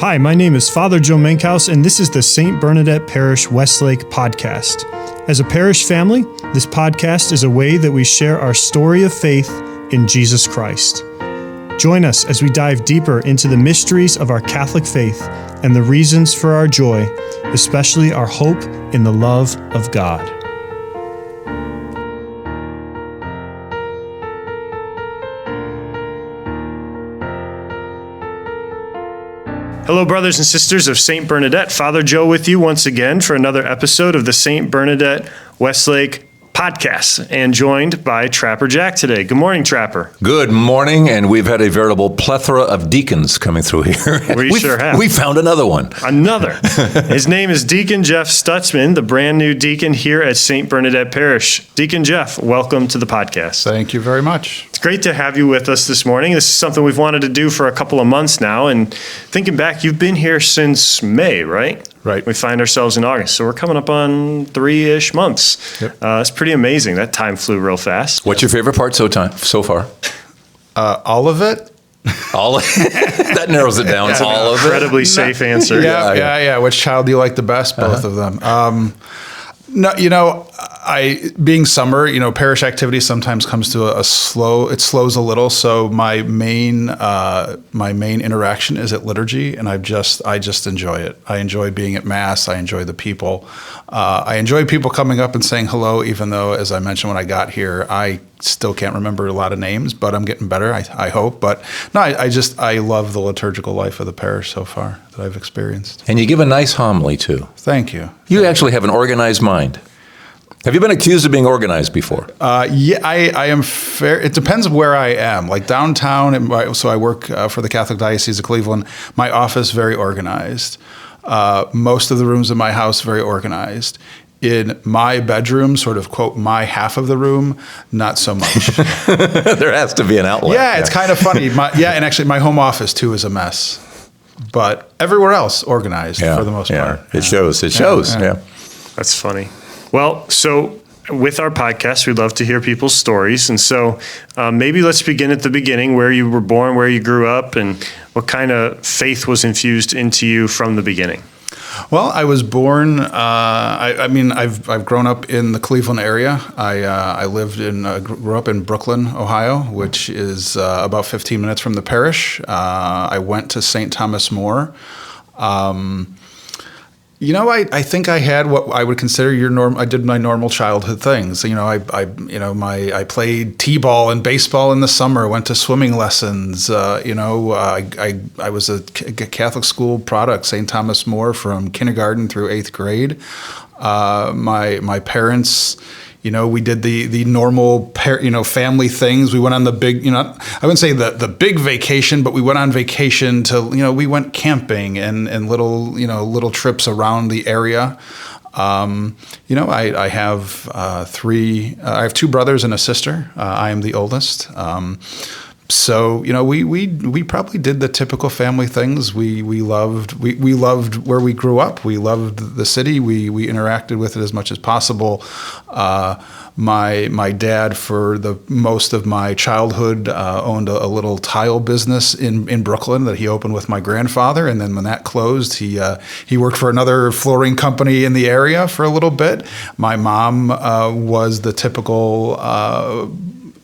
Hi, my name is Father Joe Menkhaus, and this is the Saint Bernadette Parish Westlake podcast. As a parish family, this podcast is a way that we share our story of faith in Jesus Christ. Join us as we dive deeper into the mysteries of our Catholic faith and the reasons for our joy, especially our hope in the love of God. Hello, brothers and sisters of Saint Bernadette. Father Joe with you once again for another episode of the Saint Bernadette Westlake podcast, and joined by Trapper Jack today. Good morning, Trapper. Good morning, and we've had a veritable plethora of deacons coming through here. We sure have. We found another one. His name is Deacon Jeff Stutzman, the brand new deacon here at Saint Bernadette Parish. Deacon Jeff, welcome to the podcast. Thank you very much. It's great to have you with us this morning. This is something we've wanted to do for a couple of months now, and thinking back, you've been here since May, right? Right. We find ourselves in August, so we're coming up on 3-ish months. Yep. It's pretty amazing. That time flew real fast. What's your favorite part so far? All of it. All that narrows it down. That's all of it. Incredibly safe answer. Yeah. Which child do you like the best? Both of them. No, being summer, parish activity sometimes comes to it slows a little. So my main interaction is at liturgy, and I just enjoy it. I enjoy being at Mass. I enjoy the people. I enjoy people coming up and saying hello, even though, as I mentioned when I got here, I still can't remember a lot of names, but I'm getting better, I hope. But no, I love the liturgical life of the parish so far that I've experienced. And you give a nice homily, too. Thank you. You actually have an organized mind. Have you been accused of being organized before? Yeah, I am fair. It depends of where I am. Like downtown, so I work for the Catholic Diocese of Cleveland. My office, very organized. Most of the rooms in my house, very organized. In my bedroom, sort of, quote, my half of the room, not so much. There has to be an outlet. Yeah, it's kind of funny. And actually my home office, too, is a mess. But everywhere else, organized for the most part. It shows. Yeah. That's funny. Well, so with our podcast, we'd love to hear people's stories. And so maybe let's begin at the beginning, where you were born, where you grew up, and what kind of faith was infused into you from the beginning. Well, I was born. I've grown up in the Cleveland area. I grew up in Brooklyn, Ohio, which is about 15 minutes from the parish. I went to St. Thomas More. I think I had what I would consider I did my normal childhood things. I played t-ball and baseball in the summer. Went to swimming lessons. I was a Catholic school product, St. Thomas More, from kindergarten through 8th grade. My parents, we did the normal, family things. We went on the big, I wouldn't say the big vacation, but we went on vacation to, we went camping and little trips around the area. I have 2 brothers and a sister. I am the oldest. So, we probably did the typical family things. We loved where we grew up. We loved the city. We interacted with it as much as possible. My dad, for the most of my childhood, owned a little tile business in Brooklyn that he opened with my grandfather. And then when that closed, he worked for another flooring company in the area for a little bit. My mom was the typical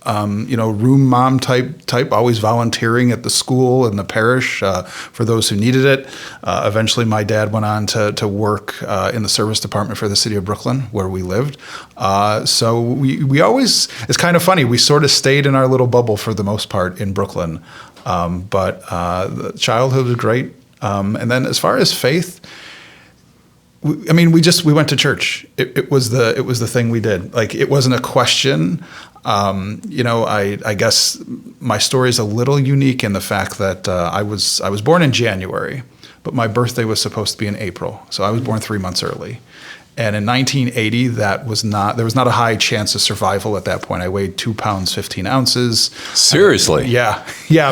room mom type, always volunteering at the school and the parish for those who needed it. Eventually, my dad went on to work in the service department for the city of Brooklyn, where we lived. So we always, it's kind of funny, we sort of stayed in our little bubble for the most part in Brooklyn. But the childhood was great. And then as far as faith, we went to church. It was the thing we did. Like, it wasn't a question. I guess my story is a little unique in the fact that I was born in January, but my birthday was supposed to be in April. So I was born 3 months early. And in 1980, there was not a high chance of survival at that point. I weighed 2 pounds, 15 ounces. Seriously? Yeah.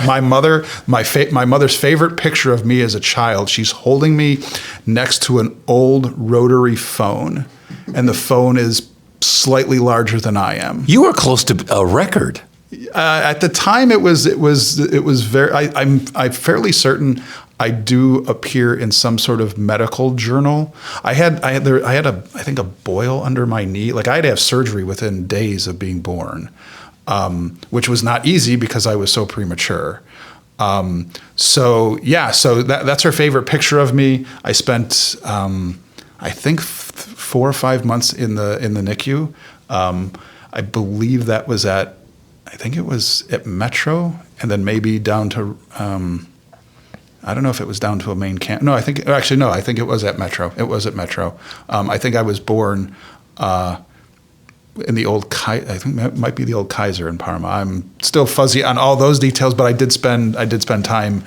My mother's favorite picture of me as a child, she's holding me next to an old rotary phone, and the phone is slightly larger than I am. You were close to a record. At the time, it was very. I'm fairly certain I do appear in some sort of medical journal. I had I think a boil under my knee. Like I had to have surgery within days of being born, which was not easy because I was so premature. So that's her favorite picture of me. I spent, I think 4 or 5 months in the NICU. I believe that was I think it was at Metro, and then maybe down to, I don't know if it was down to a main camp. No, I think it was at Metro. It was at Metro. I think I was born, in the old, I think it might be the old Kaiser in Parma. I'm still fuzzy on all those details, but I did spend time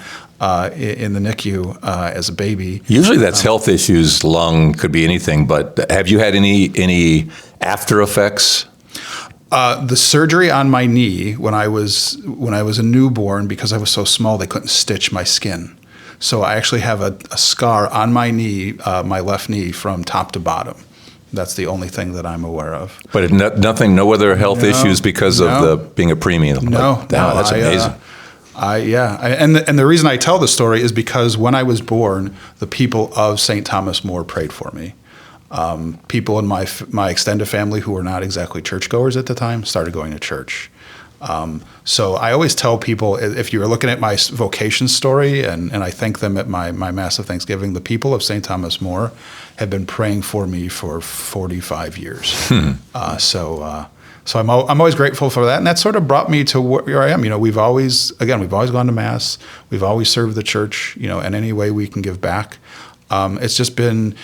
in the NICU as a baby. Usually that's health issues, lung, could be anything, but have you had any after effects? The surgery on my knee when I was a newborn, because I was so small, they couldn't stitch my skin. So I actually have a scar on my knee, my left knee, from top to bottom. That's the only thing that I'm aware of. But no other health issues because of being a preemie? No, that's amazing. And the reason I tell the story is because when I was born, the people of St. Thomas More prayed for me. People in my extended family who were not exactly churchgoers at the time started going to church. So I always tell people, if you're looking at my vocation story, and I thank them at my Mass of Thanksgiving, the people of St. Thomas More have been praying for me for 45 years. So I'm always grateful for that, and that sort of brought me to where I am. We've always gone to Mass. We've always served the church, in any way we can give back. It's just been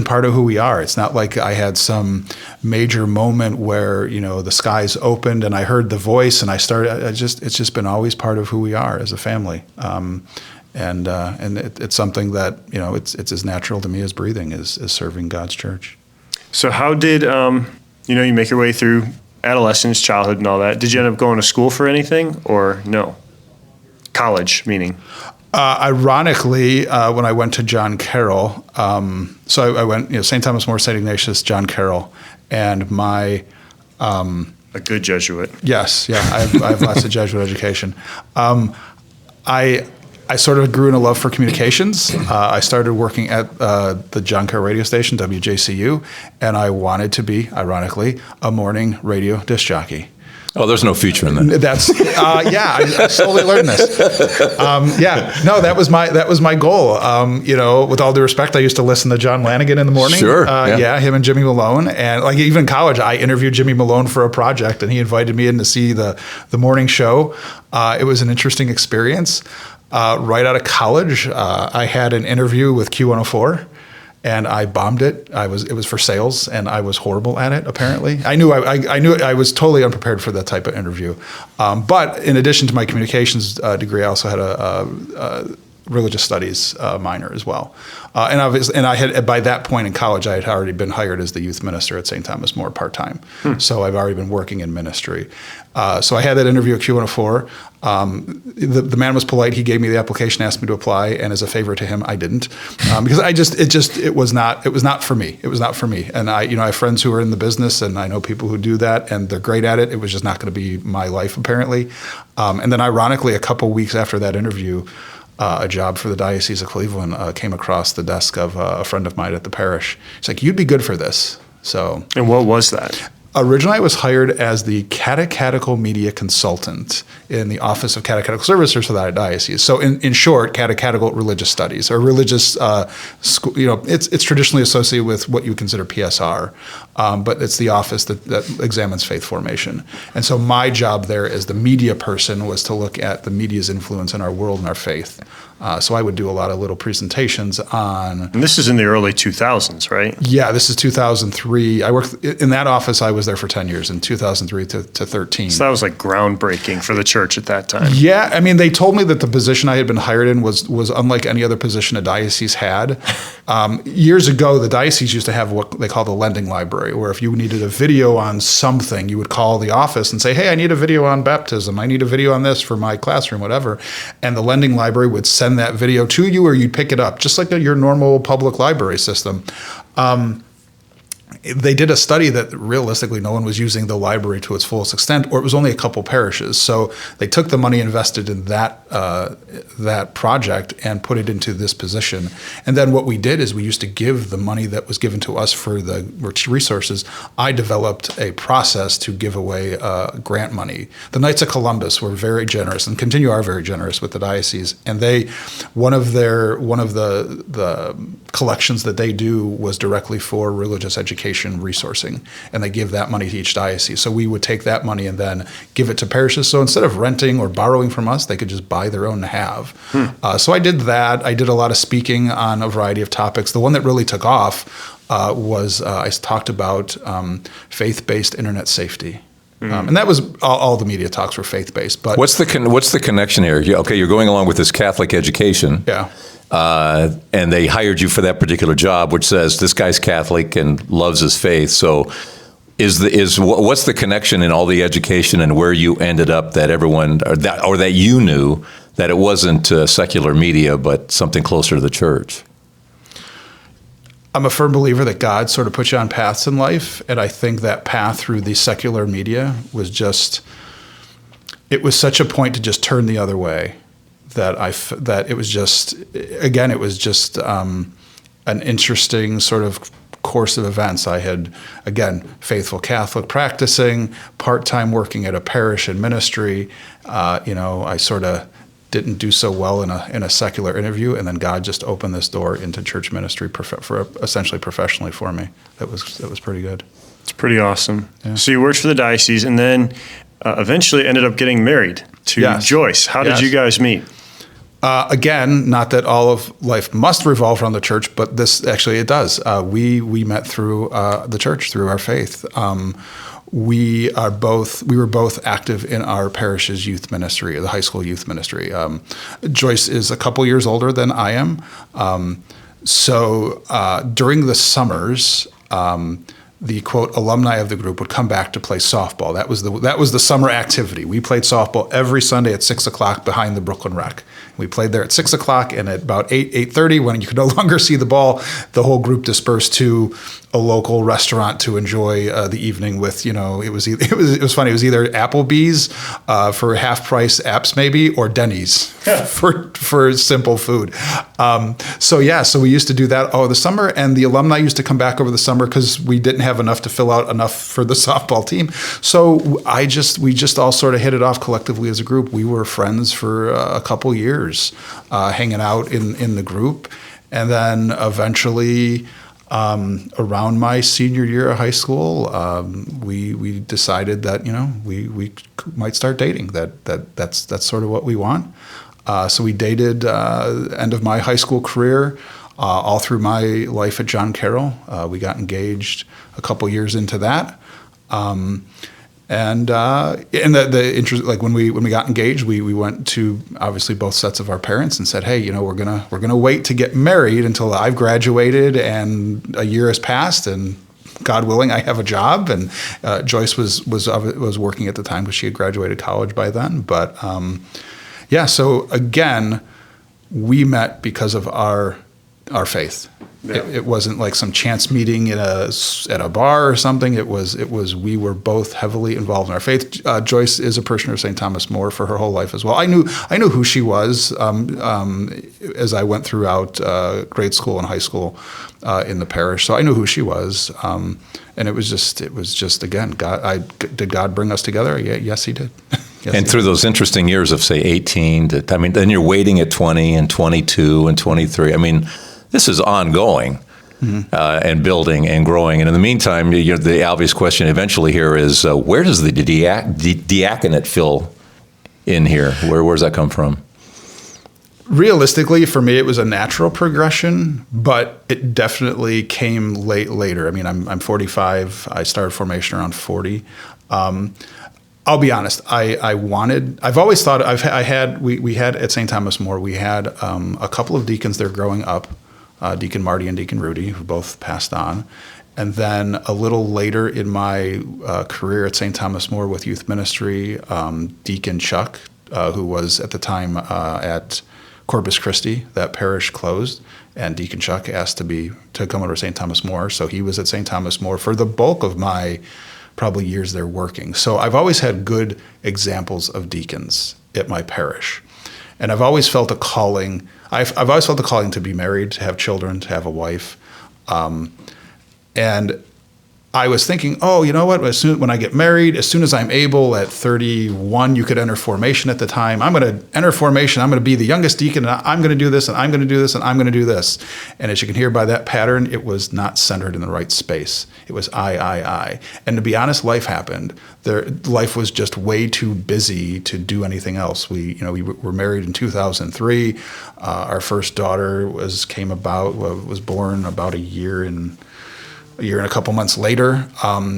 part of who we are. It's not like I had some major moment where, the skies opened and I heard the voice and I started. It's just been always part of who we are as a family. And it's something that, it's as natural to me as breathing is serving God's church. So how did, you make your way through adolescence, childhood and all that? Did you end up going to school for anything or no? College, meaning? Ironically, when I went to John Carroll, so I went, St. Thomas More, St. Ignatius, John Carroll, and my... a good Jesuit. Yes, yeah, I have lots of Jesuit education. I sort of grew in a love for communications. I started working at the John Carroll radio station, WJCU, and I wanted to be, ironically, a morning radio disc jockey. Oh, there's no future in that. That's I slowly learned this. That was my goal. With all due respect, I used to listen to John Lanigan in the morning. Sure. Him and Jimmy Malone, and even in college, I interviewed Jimmy Malone for a project, and he invited me in to see the morning show. It was an interesting experience. Right out of college, I had an interview with Q104. And I bombed it. It was for sales, and I was horrible at it. Apparently, I knew I was totally unprepared for that type of interview. But in addition to my communications degree, I also had a religious studies minor as well. And I had, by that point in college, I had already been hired as the youth minister at St. Thomas More part-time. So I've already been working in ministry. So I had that interview at Q104. The man was polite. He gave me the application, asked me to apply, and as a favor to him, I didn't, because it was not for me. It was not for me. And I have friends who are in the business, and I know people who do that, and they're great at it. It was just not going to be my life, apparently. And then ironically, a couple weeks after that interview, a job for the Diocese of Cleveland came across the desk of a friend of mine at the parish. He's like, "You'd be good for this." So, and what was that? Originally, I was hired as the catechetical media consultant in the Office of Catechetical Services for that diocese. So, in short, catechetical religious studies or religious school. It's traditionally associated with what you would consider PSR, but it's the office that examines faith formation. And so, my job there as the media person was to look at the media's influence in our world and our faith. So I would do a lot of little presentations on... And this is in the early 2000s, right? Yeah, this is 2003. I worked in that office. I was there for 10 years, in 2003 to 13. So that was like groundbreaking for the church at that time. Yeah, I mean, they told me that the position I had been hired in was unlike any other position a diocese had. Years ago, the diocese used to have what they call the lending library, where if you needed a video on something, you would call the office and say, "Hey, I need a video on baptism. I need a video on this for my classroom," whatever. And the lending library would send that video to you, or you'd pick it up, just like your normal public library system. they did a study that realistically no one was using the library to its fullest extent, or it was only a couple parishes. So they took the money invested in that project and put it into this position. And then what we did is we used to give the money that was given to us for the resources. I developed a process to give away grant money. The Knights of Columbus were very generous and are very generous with the diocese. And one of the collections that they do was directly for religious education resourcing, and they give that money to each diocese. So we would take that money and then give it to parishes. So instead of renting or borrowing from us, they could just buy their own to have. So I did that. I did a lot of speaking on a variety of topics. The one that really took off was I talked about faith-based internet safety. And that was all the media talks were faith-based. But what's the connection here? Okay, you're going along with this Catholic education. Yeah. And they hired you for that particular job, which says this guy's Catholic and loves his faith. So, what's the connection in all the education and where you ended up that everyone or that you knew that it wasn't secular media but something closer to the church? I'm a firm believer that God sort of puts you on paths in life, and I think that path through the secular media was it was such a point to just turn the other way. That it was just an interesting sort of course of events. I had, again, faithful Catholic practicing, part-time working at a parish in ministry. I sort of didn't do so well in a secular interview, and then God just opened this door into church ministry for essentially professionally for me. That was pretty good. It's pretty awesome. Yeah. So you worked for the diocese, and then eventually ended up getting married to Joyce. How did you guys meet? Again, not that all of life must revolve around the church, but this actually it does. We met through the church, through our faith. We were both active in our parish's youth ministry, the high school youth ministry. Joyce is a couple years older than I am, so during the summers. The quote alumni of the group would come back to play softball. That was the summer activity. We played softball every Sunday at 6:00 behind the Brooklyn Rec. We played there at 6:00, and at about 8:30, when you could no longer see the ball, the whole group dispersed to a local restaurant to enjoy the evening with. It was funny. It was either Applebee's for half price apps maybe, or Denny's for simple food. So we used to do that all the summer, and the alumni used to come back over the summer because we didn't have enough to fill out enough for the softball team. So we just all sort of hit it off collectively as a group. We were friends for a couple years, hanging out in the group, and then eventually. Around my senior year of high school, we decided that we might start dating. That's sort of what we want. So we dated end of my high school career, all through my life at John Carroll. We got engaged a couple years into that. And the interest, like when we got engaged, we went to obviously both sets of our parents and said, hey, we're gonna wait to get married until I've graduated and a year has passed, and God willing, I have a job. And Joyce was working at the time because she had graduated college by then. But so again, we met because of our faith. Yeah. It wasn't like some chance meeting at a bar or something. It was we were both heavily involved in our faith. Joyce is a parishioner of St. Thomas More for her whole life as well. I knew who she was as I went throughout grade school and high school in the parish. So I knew who she was, and it was just again, did God bring us together? Yeah, yes, He did. Yes, and through those interesting years of say 18 then you're waiting at 20 and 22 and 23. This is ongoing and building and growing. And in the meantime, the obvious question eventually here is, where does the diaconate fill in here? Where does that come from? Realistically, for me, it was a natural progression, but it definitely came later. I'm 45. I started formation around 40. I'll be honest. I've always thought we had at St. Thomas More, we had a couple of deacons there growing up. Deacon Marty and Deacon Rudy, who both passed on. And then a little later in my career at St. Thomas More with youth ministry, Deacon Chuck, who was at the time at Corpus Christi, that parish closed, and Deacon Chuck asked to come over to St. Thomas More. So he was at St. Thomas More for the bulk of my probably years there working. So I've always had good examples of deacons at my parish. And I've always felt a calling. I've always felt a calling to be married, to have children, to have a wife. And I was thinking, oh, you know what? When I get married, as soon as I'm able, at 31, you could enter formation at the time. I'm going to enter formation. I'm going to be the youngest deacon, and I'm going to do this, and I'm going to do this, and I'm going to do this. And as you can hear by that pattern, it was not centered in the right space. It was I. And to be honest, life happened. Life was just way too busy to do anything else. We were married in 2003. Our first daughter was born about a year and a couple months later.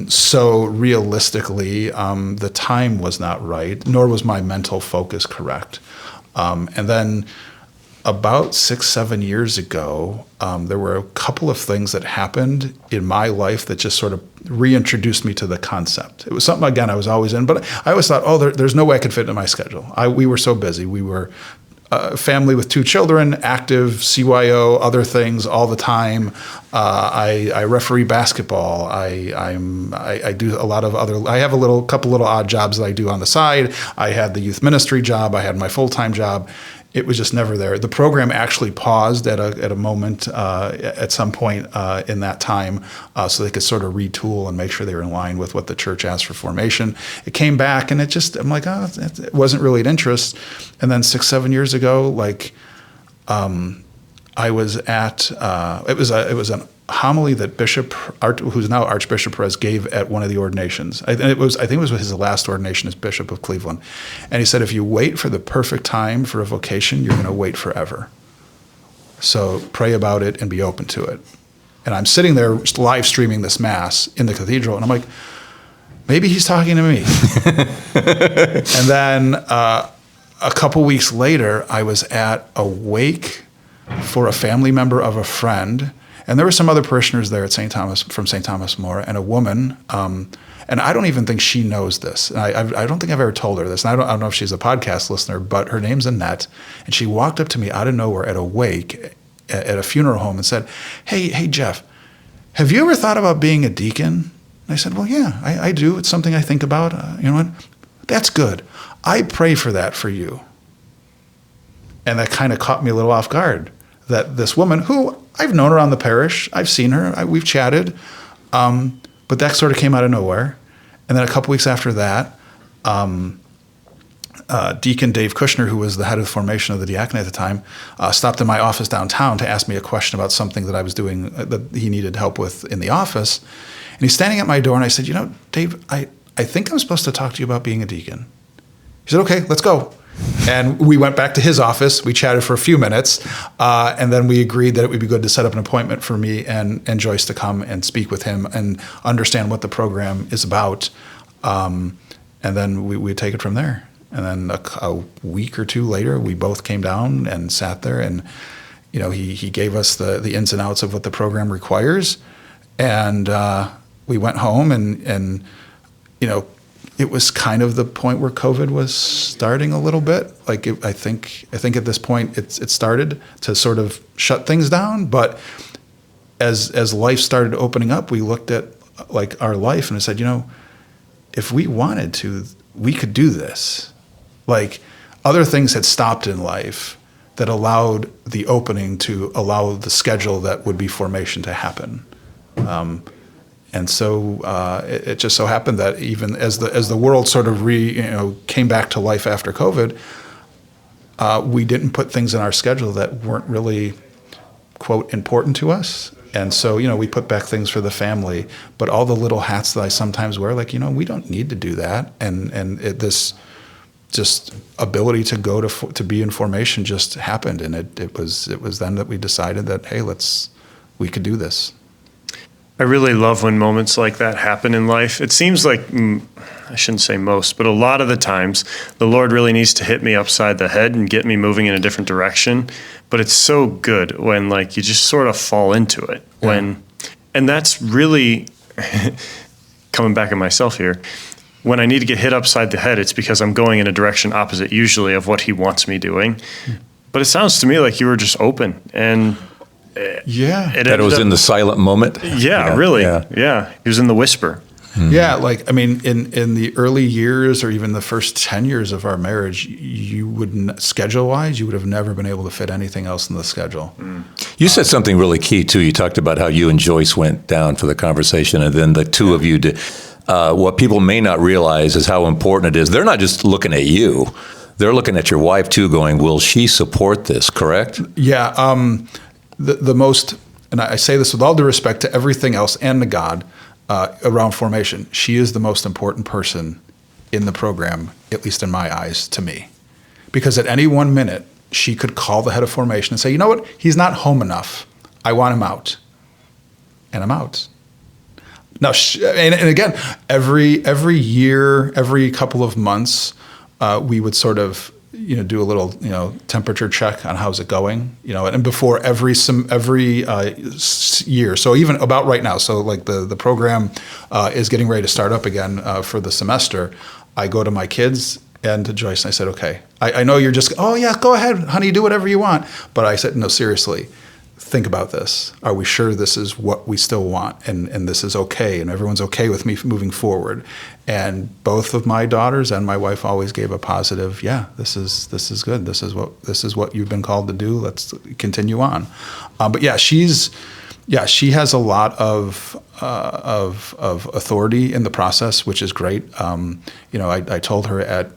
So realistically, the time was not right, nor was my mental focus correct. And then about 6-7 years ago, there were a couple of things that happened in my life that just sort of reintroduced me to the concept. It was something, again, I was always in, but I always thought, there's no way I could fit into my schedule. We were so busy. We were a family with 2 children, active, CYO, other things all the time. I referee basketball. I do a lot of other. I have couple little odd jobs that I do on the side. I had the youth ministry job. I had my full-time job. It was just never there. The program actually paused at a moment at some point in that time, so they could sort of retool and make sure they were in line with what the church asked for formation. It came back, and I'm like, it wasn't really an interest. And then 6-7 years ago, I was at it was an homily that who's now Archbishop Perez, gave at one of the ordinations. I think it was his last ordination as Bishop of Cleveland. And he said, if you wait for the perfect time for a vocation, you're going to wait forever. So pray about it and be open to it. And I'm sitting there live streaming this Mass in the cathedral, and I'm like, maybe he's talking to me. And then a couple weeks later, I was at a wake for a family member of a friend. And there were some other parishioners there at from St. Thomas More, and a woman, and I don't even think she knows this. And I don't think I've ever told her this. And I don't know if she's a podcast listener, but her name's Annette. And she walked up to me out of nowhere at a wake at a funeral home and said, hey, Jeff, have you ever thought about being a deacon? And I said, well, yeah, I do. It's something I think about. You know what? That's good. I pray for that for you. And that kind of caught me a little off guard, that this woman, who I've known around the parish, I've seen her, we've chatted, but that sort of came out of nowhere. And then a couple weeks after that, Deacon Dave Kushner, who was the head of the formation of the diaconate at the time, stopped in my office downtown to ask me a question about something that I was doing that he needed help with in the office. And he's standing at my door, and I said, Dave, I think I'm supposed to talk to you about being a deacon. He said, okay, let's go. And we went back to his office. We chatted for a few minutes, and then we agreed that it would be good to set up an appointment for me and Joyce to come and speak with him and understand what the program is about. And then we'd take it from there. And then a week or two later, we both came down and sat there, and he gave us the ins and outs of what the program requires. And we went home, and it was kind of the point where COVID was starting a little bit. I think at this point it started to sort of shut things down. But as life started opening up, we looked at our life and said, if we wanted to, we could do this. Other things had stopped in life that allowed the opening to allow the schedule that would be formation to happen. And so it just so happened that even as the world sort of came back to life after COVID, we didn't put things in our schedule that weren't really, quote, important to us. And so, we put back things for the family, but all the little hats that I sometimes wear, we don't need to do that. And this just ability to go to be in formation just happened. And it was then that we decided that, hey, we could do this. I really love when moments like that happen in life. It seems like, I shouldn't say most, but a lot of the times the Lord really needs to hit me upside the head and get me moving in a different direction. But it's so good when you just sort of fall into it. Yeah. And that's really, coming back at myself here, when I need to get hit upside the head, it's because I'm going in a direction opposite usually of what he wants me doing. But it sounds to me like you were just open and. Yeah. That it was in the silent moment. Yeah, really. Yeah. He was in the whisper. Yeah, like, I mean, in the early years or even the first 10 years of our marriage, you would, schedule-wise, you would have never been able to fit anything else in the schedule. You said something really key, too. You talked about how you and Joyce went down for the conversation, and then the two of you did. What people may not realize is how important it is. They're not just looking at you. They're looking at your wife, too, going, will she support this, correct? Yeah. The most, and I say this with all due respect to everything else and to God, around formation, she is the most important person in the program, at least in my eyes, to me. Because at any one minute, she could call the head of formation and say, you know what, he's not home enough. I want him out. And I'm out. Now, and again, every year, every couple of months, we would sort of do a little, temperature check on how's it going, and before every year. So even about right now, so like the program is getting ready to start up again for the semester. I go to my kids and to Joyce and I said, okay, I know you're just, oh yeah, go ahead, honey, do whatever you want. But I said, no, seriously, think about this. Are we sure this is what we still want? And this is okay. And everyone's okay with me moving forward. And both of my daughters and my wife always gave a positive, yeah, this is good. This is what you've been called to do. Let's continue on. But yeah, she has a lot of authority in the process, which is great. I told her at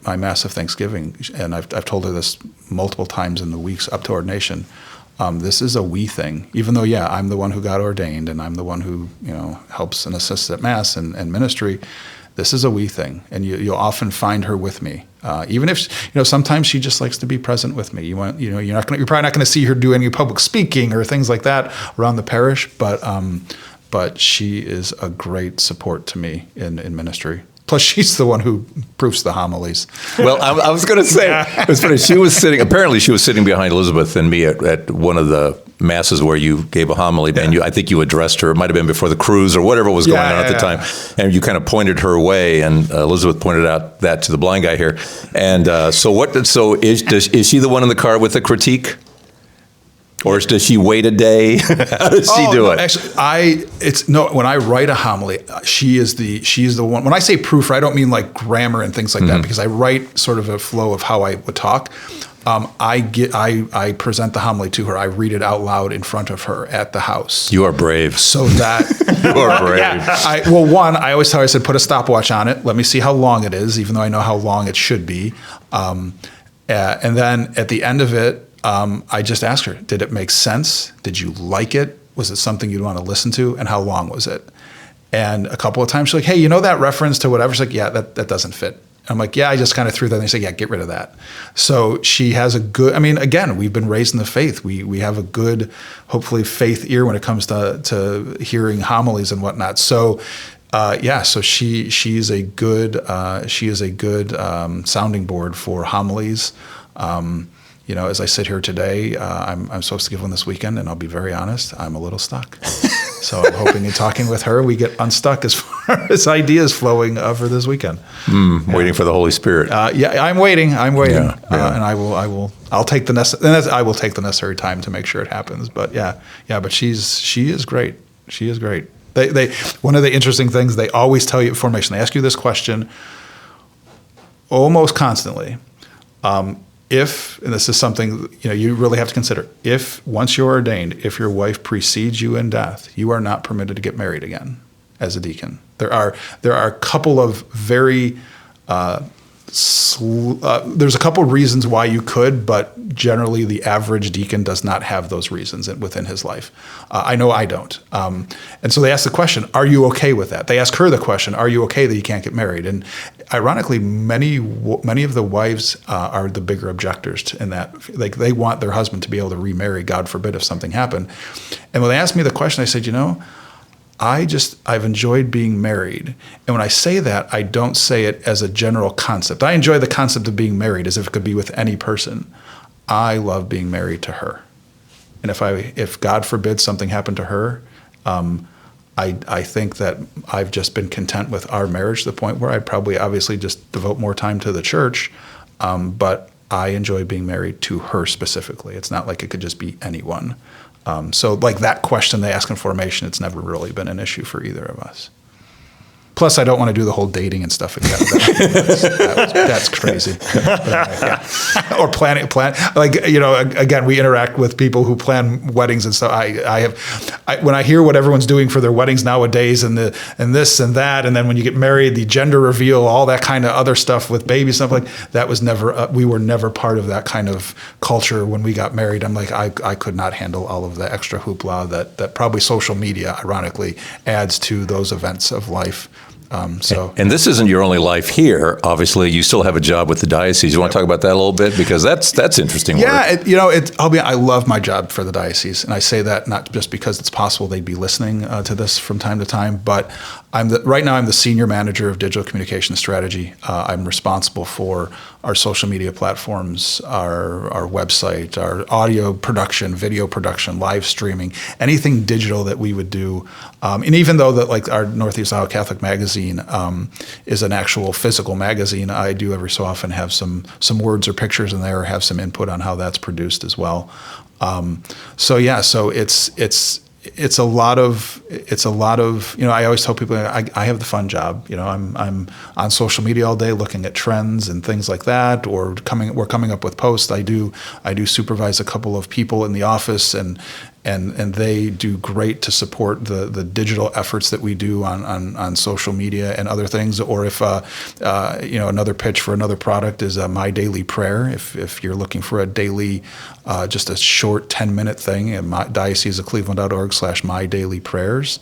my Mass of Thanksgiving, and I've told her this multiple times in the weeks up to ordination, this is a we thing. Even though, yeah, I'm the one who got ordained and I'm the one who, helps and assists at Mass and ministry, this is a we thing. And you'll often find her with me. Even if, sometimes she just likes to be present with me. You're probably not going to see her do any public speaking or things like that around the parish, but she is a great support to me in ministry. Plus, she's the one who proofs the homilies. Well, I was going to say, it was funny. She was sitting behind Elizabeth and me at one of the masses where you gave a homily, and I think you addressed her. It might have been before the cruise or whatever was going on at the time. And you kind of pointed her way, and Elizabeth pointed out that to the blind guy here. And so is she the one in the car with the critique? Or does she wait a day? How does she do it? Actually, when I write a homily, she is the one. When I say proofer, I don't mean like grammar and things like that, because I write sort of a flow of how I would talk. I present the homily to her. I read it out loud in front of her at the house. You are brave. So that you are brave. I always tell her, I said, put a stopwatch on it. Let me see how long it is, even though I know how long it should be. And then at the end of it, I just asked her, did it make sense? Did you like it? Was it something you'd want to listen to? And how long was it? And a couple of times she's like, hey, that reference to whatever? She's like, yeah, that doesn't fit. I'm like, yeah, I just kind of threw that. And they say, yeah, get rid of that. So she has a good, again, we've been raised in the faith. We have a good, hopefully, faith ear when it comes to hearing homilies and whatnot. So so she is a good sounding board for homilies. As I sit here today, I'm supposed to give one this weekend, and I'll be very honest, I'm a little stuck. So I'm hoping in talking with her, we get unstuck as far as ideas flowing for this weekend. Waiting for the Holy Spirit. I'm waiting. Yeah. And I'll take the necessary time to make sure it happens. But but she is great. She is great. They one of the interesting things they always tell you at formation, they ask you this question almost constantly. If, and this is something you really have to consider, if once you're ordained, if your wife precedes you in death, you are not permitted to get married again as a deacon. There are a couple of very there's a couple reasons why you could, but generally the average deacon does not have those reasons within his life. I know I don't. And so they ask the question, are you okay with that? They ask her the question, are you okay that you can't get married? And ironically, many of the wives are the bigger objectors in that. Like, they want their husband to be able to remarry, God forbid, if something happened. And when they asked me the question, I said, I've enjoyed being married. And when I say that, I don't say it as a general concept. I enjoy the concept of being married as if it could be with any person. I love being married to her. And if God forbid something happened to her, I think that I've just been content with our marriage to the point where I'd probably obviously just devote more time to the church. But I enjoy being married to her specifically. It's not like it could just be anyone. So like that question they ask in formation, it's never really been an issue for either of us. Plus, I don't want to do the whole dating and stuff again. That's crazy. Yeah. Or planning. Like, again, we interact with people who plan weddings and stuff. When I hear what everyone's doing for their weddings nowadays, and this and that, and then when you get married, the gender reveal, all that kind of other stuff with babies, stuff like that was never. We were never part of that kind of culture when we got married. I'm like, I could not handle all of the extra hoopla that probably social media, ironically, adds to those events of life. And this isn't your only life here. Obviously, you still have a job with the diocese. You want to talk about that a little bit, because that's interesting work. Yeah, I love my job for the diocese, and I say that not just because it's possible they'd be listening to this from time to time, but right now I'm the senior manager of digital communication strategy. I'm responsible for our social media platforms, our website, our audio production, video production, live streaming, anything digital that we would do. And even though that, like, our Northeast Ohio Catholic magazine is an actual physical magazine, I do every so often have some words or pictures in there, or have some input on how that's produced as well. So it's a lot of I always tell people I have the fun job. I'm on social media all day looking at trends and things like that, or we're coming up with posts. I do supervise a couple of people in the office, and they do great to support the digital efforts that we do on social media and other things. Or if another pitch for another product is My Daily Prayer. If you're looking for a daily, just a short 10-minute thing, dioceseofcleveland.org/mydailyprayers.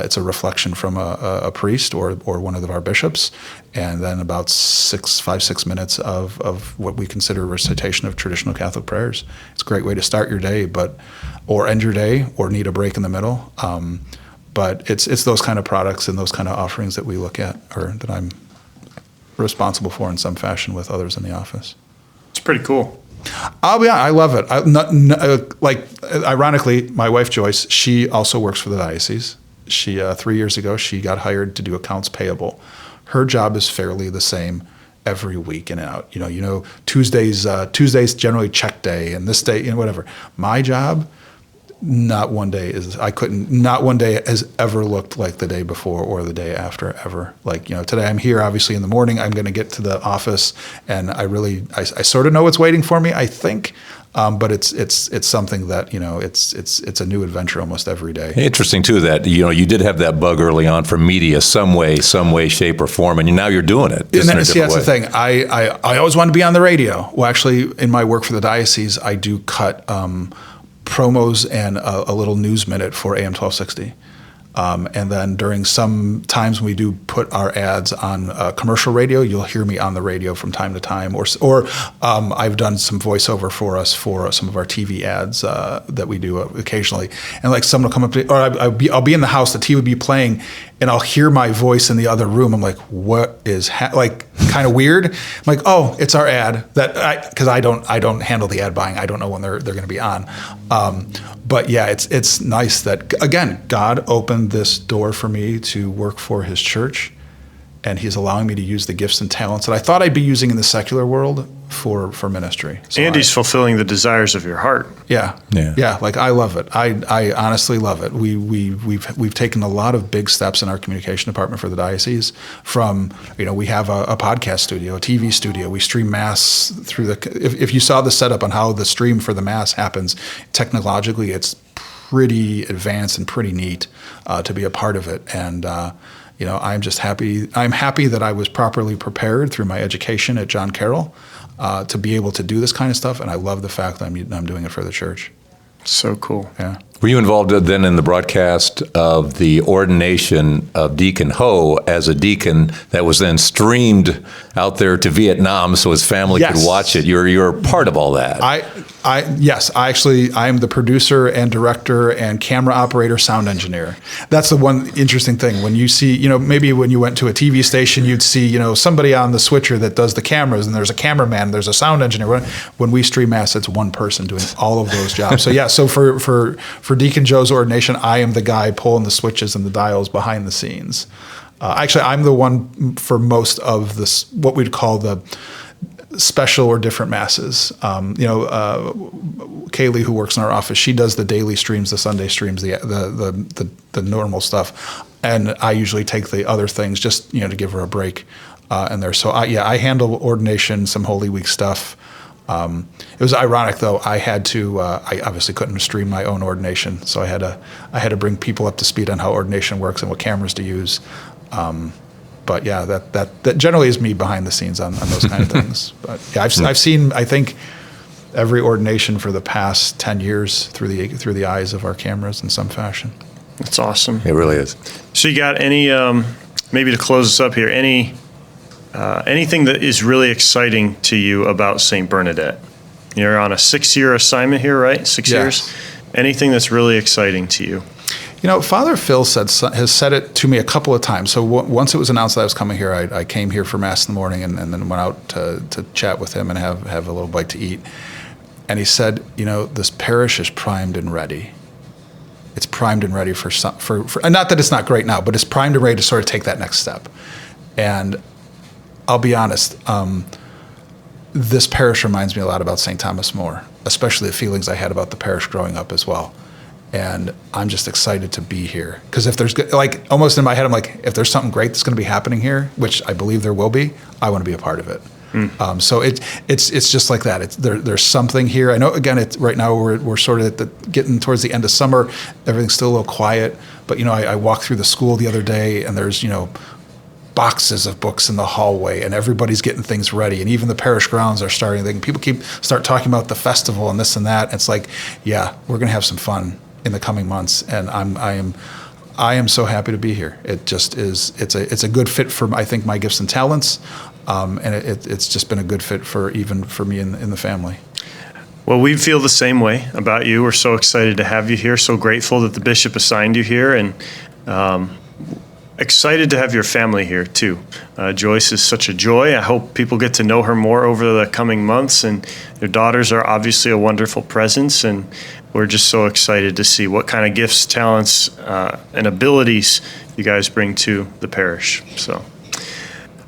It's a reflection from a priest or one of our bishops, and then about 5-6 minutes of what we consider a recitation of traditional Catholic prayers. It's a great way to start your day, or end your day, or need a break in the middle. But it's those kind of products and those kind of offerings that we look at, or that I'm responsible for in some fashion with others in the office. It's pretty cool. I love it. Ironically, my wife Joyce, she also works for the diocese. She 3 years ago, she got hired to do accounts payable. Her job is fairly the same every week in and out. Tuesdays generally check day, and this day, whatever. My job, not one day has ever looked like the day before or the day after ever. Like, today I'm here, obviously in the morning, I'm going to get to the office, and I sort of know what's waiting for me, I think. But it's something that, it's a new adventure almost every day. Interesting too that you did have that bug early on for media, some way, shape, or form, and now you're doing it. That's the thing. I always wanted to be on the radio. Well, actually, in my work for the diocese, I do cut promos and a little news minute for AM 1260. And then during some times when we do put our ads on commercial radio, you'll hear me on the radio from time to time. Or I've done some voiceover for us for some of our TV ads that we do occasionally. And like someone will come up to me, or I'll be in the house, the TV would be playing, and I'll hear my voice in the other room. I'm like, what is kind of weird. I'm like, oh, it's our ad, because I don't handle the ad buying. I don't know when they're going to be on. But yeah, it's nice that, again, God opened this door for me to work for his church, and he's allowing me to use the gifts and talents that I thought I'd be using in the secular world for ministry. So and he's fulfilling the desires of your heart. Yeah. Like, I love it. I honestly love it. We've taken a lot of big steps in our communication department for the diocese. From, we have a podcast studio, a TV studio. We stream mass through if you saw the setup on how the stream for the mass happens, technologically, it's pretty advanced and pretty neat to be a part of it. And I'm just happy. I'm happy that I was properly prepared through my education at John Carroll to be able to do this kind of stuff, and I love the fact that I'm doing it for the church. So cool. Yeah. Were you involved then in the broadcast of the ordination of Deacon Ho as a deacon that was then streamed out there to Vietnam so his family could watch it? You're part of all that. Yes, I am the producer and director and camera operator, sound engineer. That's the one interesting thing. When you see, maybe when you went to a TV station, you'd see, somebody on the switcher that does the cameras, and there's a cameraman, there's a sound engineer. When we stream mass, it's one person doing all of those jobs. So yeah, so for Deacon Joe's ordination, I am the guy pulling the switches and the dials behind the scenes. Actually, I'm the one for most of this, what we'd call special or different masses. Kaylee, who works in our office, she does the daily streams, the Sunday streams, the normal stuff, and I usually take the other things just to give her a break in there. So I handle ordination, some Holy Week stuff. It was ironic though. I had to. I obviously couldn't stream my own ordination, so I had to bring people up to speed on how ordination works and what cameras to use. But yeah, that generally is me behind the scenes on those kind of things. But yeah, I've seen, I think, every ordination for the past 10 years through the eyes of our cameras in some fashion. That's awesome. It really is. So you got any, maybe to close us up here, anything that is really exciting to you about Saint Bernadette? You're on a 6-year assignment here, right? 6 years? Yes. Anything that's really exciting to you? Father Phil has said it to me a couple of times. So once it was announced that I was coming here, I came here for Mass in the morning and then went out to chat with him and have a little bite to eat. And he said, this parish is primed and ready. It's primed and ready for not that it's not great now, but it's primed and ready to sort of take that next step. And I'll be honest, this parish reminds me a lot about St. Thomas More, especially the feelings I had about the parish growing up as well. And I'm just excited to be here. Because if there's, almost in my head, I'm like, if there's something great that's going to be happening here, which I believe there will be, I want to be a part of it. So it's just like that. There's something here. I know, again, right now we're sort of getting towards the end of summer. Everything's still a little quiet. But, I walked through the school the other day, and there's, boxes of books in the hallway, and everybody's getting things ready, and even the parish grounds are starting. People start talking about the festival and this and that. It's like, yeah, we're going to have some fun in the coming months, and I am so happy to be here. It just is. It's a good fit for, I think, my gifts and talents, and it's just been a good fit for me in the family. Well, we feel the same way about you. We're so excited to have you here. So grateful that the bishop assigned you here, and excited to have your family here too. Joyce is such a joy. I hope people get to know her more over the coming months, and your daughters are obviously a wonderful presence, and we're just so excited to see what kind of gifts, talents, and abilities you guys bring to the parish. So,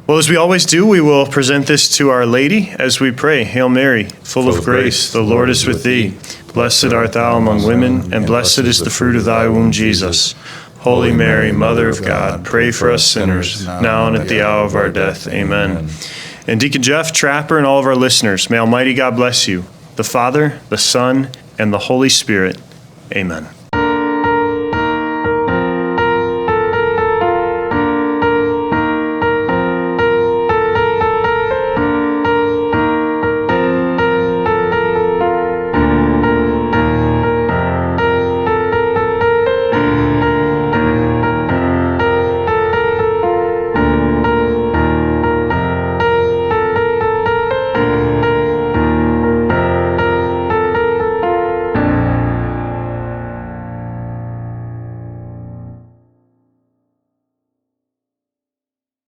well, as we always do, we will present this to Our Lady as we pray. Hail Mary, full of grace, the Lord is with thee. Blessed art thou among women, and blessed is the fruit of thy womb, Jesus. Holy Mary, Mother of God, pray for us sinners, now and at the hour of our death. Amen. And Deacon Jeff, Trapper, and all of our listeners, may Almighty God bless you, the Father, the Son, and the Holy Spirit. Amen.